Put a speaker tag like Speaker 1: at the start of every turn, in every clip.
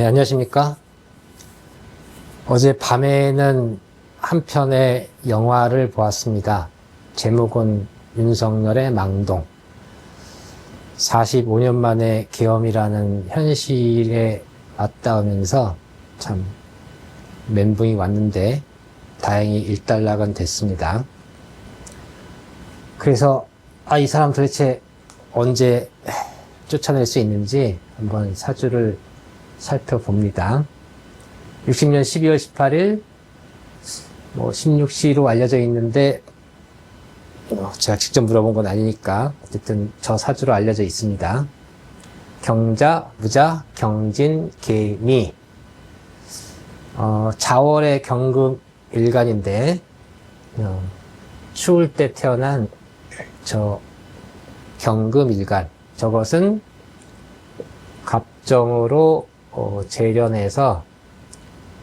Speaker 1: 네, 안녕하십니까. 어제 밤에는 한 편의 영화를 보았습니다. 제목은 윤석열의 망동. 45년 만에 계엄이라는 현실에 맞닿으면서 참 멘붕이 왔는데 다행히 일단락은 됐습니다. 그래서 이 사람 도대체 언제 쫓아낼 수 있는지 한번 사주를 살펴봅니다. 60년 12월 18일 16시로 알려져 있는데 제가 직접 물어본 건 아니니까 어쨌든 저 사주로 알려져 있습니다. 경자, 무자, 경진, 개미. 자월의 경금 일간인데 추울 때 태어난 저 경금 일간, 저것은 갑정으로 재련해서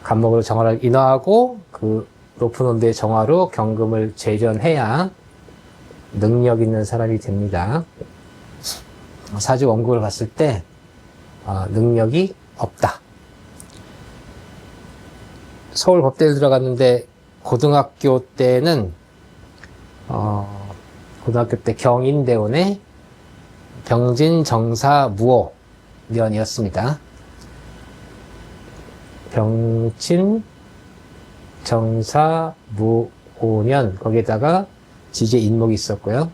Speaker 1: 갑목으로 정화를 인화하고 그 높은 온도의 정화로 경금을 재련해야 능력 있는 사람이 됩니다. 사주 원국을 봤을 때 능력이 없다. 서울 법대를 들어갔는데 고등학교 때는 고등학교 때 경인대원의 병진 정사 무오 년이었습니다. 병진 정사 무오년, 거기에다가 지제 인목이 있었고요.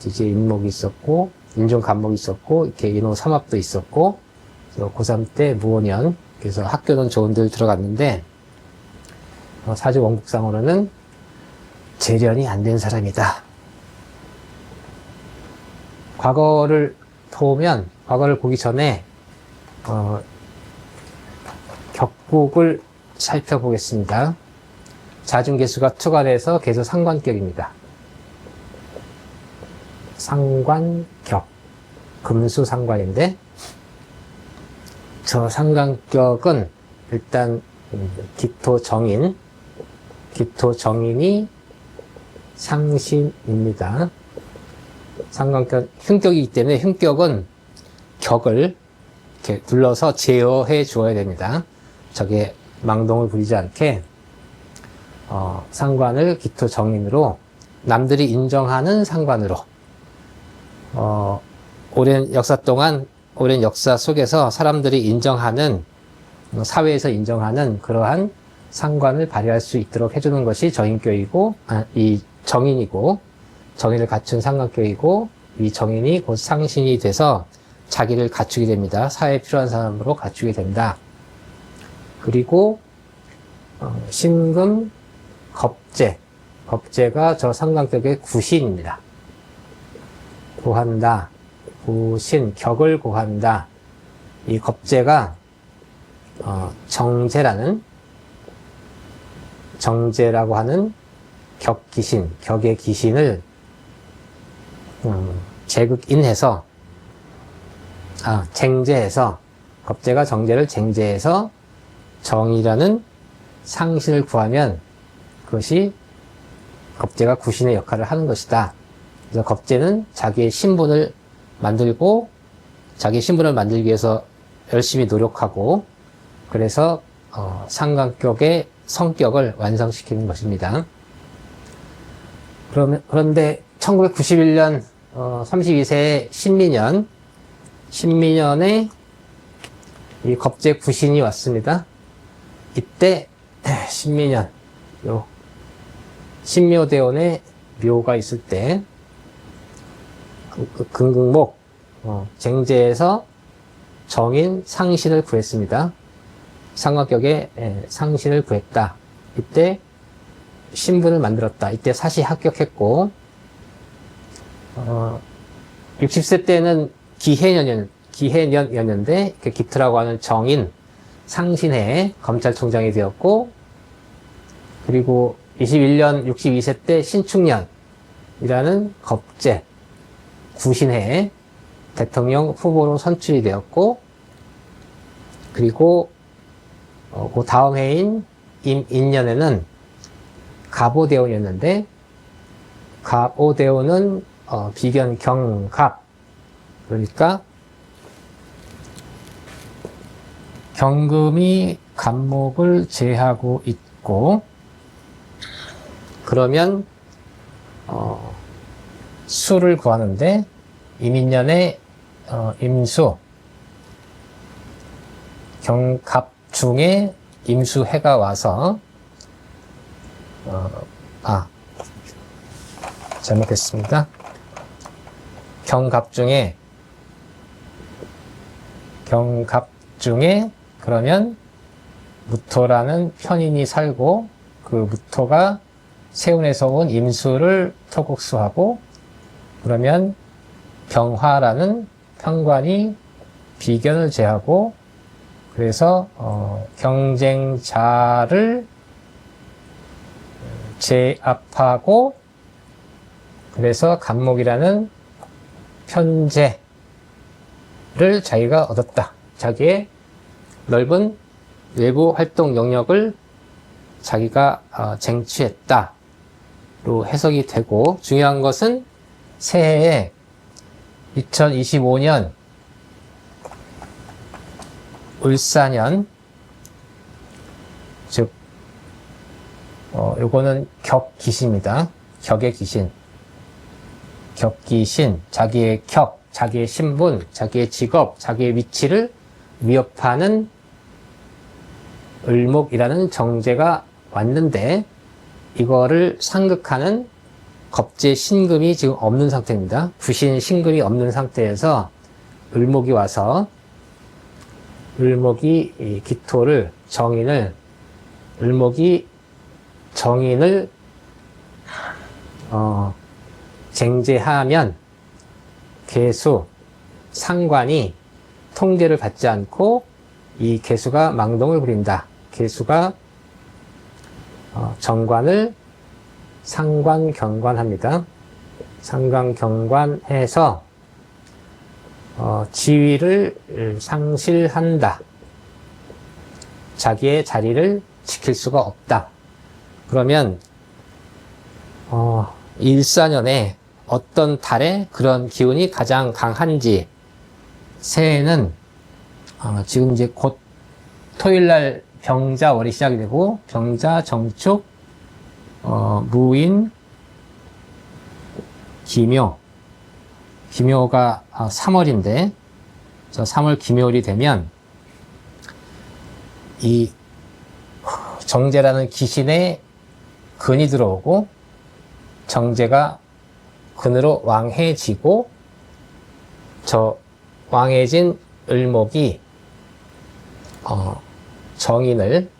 Speaker 1: 지제 인목이 있었고 인종 간목이 있었고 이렇게 인호 삼합도 있었고, 그래서 고3 때 무오년. 그래서 학교는 좋은 데를 들어갔는데 사주 원국상으로는 재련이 안 된 사람이다. 과거를 보기 전에 격국을 살펴보겠습니다. 자중개수가 투관해서 개수 상관격입니다. 상관격, 금수 상관인데 저 상관격은 일단 기토정인이 상신입니다. 상관격, 흉격이기 때문에 흉격은 격을 이렇게 눌러서 제어해 주어야 됩니다. 저게 망동을 부리지 않게 상관을 기토정인으로, 남들이 인정하는 상관으로 오랜 역사 속에서 사람들이 인정하는, 사회에서 인정하는 그러한 상관을 발휘할 수 있도록 해주는 것이 정인격이고, 이 정인이고, 정인을 갖춘 상관격이고, 이 정인이 곧 상신이 돼서 자기를 갖추게 됩니다. 사회에 필요한 사람으로 갖추게 된다. 그리고 신금, 겁재가 저 상관격의 구신입니다. 구한다, 구신, 격을 구한다. 이 겁재가 정제라고 하는 격귀신, 격의 귀신을 제극인해서, 쟁제해서, 겁재가 정제를 쟁제해서 정이라는 상신을 구하면 그것이 겁재가 구신의 역할을 하는 것이다. 그래서 겁재는 자기의 신분을 만들고, 자기 신분을 만들기 위해서 열심히 노력하고, 그래서 상관격의 성격을 완성시키는 것입니다. 그런데 1991년 32세의 신민년에 이 겁재 구신이 왔습니다. 이때 신민년, 신묘대원의 묘가 있을 때 금극목 쟁제에서 정인 상신을 구했습니다. 상관격의 상신을 구했다. 이때 신분을 만들었다. 이때 사시 합격했고, 60세 때는 기해년이었는데 기트라고 하는 정인 상신해 검찰총장이 되었고, 그리고 21년 62세 때 신축년이라는 겁재 구신해 대통령 후보로 선출이 되었고, 그리고 그 다음 해인 임인년에는 갑오대원이었는데, 갑오대원은 비견 경갑, 그러니까 경금이 간목을 제하고 있고, 그러면 수를 구하는데 임인년에 임수, 경갑 중에 임수해가 와서 잘못했습니다. 경갑 중에 그러면 무토라는 편인이 살고, 그 무토가 세운에서 온 임수를 토국수하고, 그러면 병화라는 편관이 비견을 제하고, 그래서 경쟁자를 제압하고, 그래서 간목이라는 편제를 자기가 얻었다. 자기의 넓은 외부 활동 영역을 자기가 쟁취했다로 해석이 되고, 중요한 것은 새해에 2025년 을사년, 즉 요거는 격귀신입니다. 격의 귀신. 격귀신, 자기의 격, 자기의 신분, 자기의 직업, 자기의 위치를 위협하는 을목이라는 정제가 왔는데, 이거를 상극하는 겁재 신금이 지금 없는 상태입니다. 부신 신금이 없는 상태에서 을목이 와서, 을목이 이 기토를, 을목이 정인을 쟁제하면 계수, 상관이 통제를 받지 않고 이 계수가 망동을 부린다. 계수가 정관을 상관경관합니다. 상관경관해서 지위를 상실한다. 자기의 자리를 지킬 수가 없다. 그러면 일사년에 어떤 달에 그런 기운이 가장 강한지, 새해는 지금 이제 곧 토요일날 병자월이 시작이 되고, 병자, 정축, 무인, 기묘가 3월인데, 저 3월 기묘월이 되면 이 정제라는 기신에 근이 들어오고, 정제가 근으로 왕해지고, 저 왕해진 을목이 정인을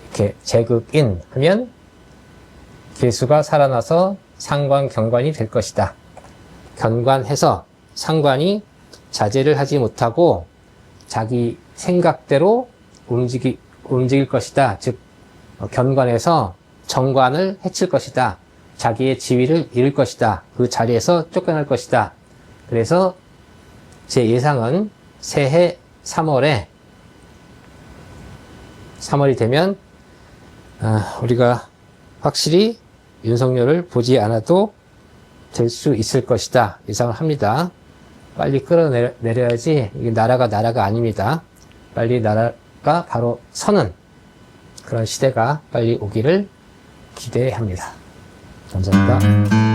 Speaker 1: 이렇게 제극인 하면 계수가 살아나서 상관 경관이 될 것이다. 견관해서 상관이 자제를 하지 못하고 자기 생각대로 움직일 것이다. 즉 견관해서 정관을 해칠 것이다. 자기의 지위를 잃을 것이다. 그 자리에서 쫓겨날 것이다. 그래서 제 예상은 새해 3월이 되면 우리가 확실히 윤석열을 보지 않아도 될 수 있을 것이다 예상을 합니다. 빨리 끌어내려야지. 이게 나라가 아닙니다. 빨리 나라가 바로 서는 그런 시대가 빨리 오기를 기대합니다. 감사합니다.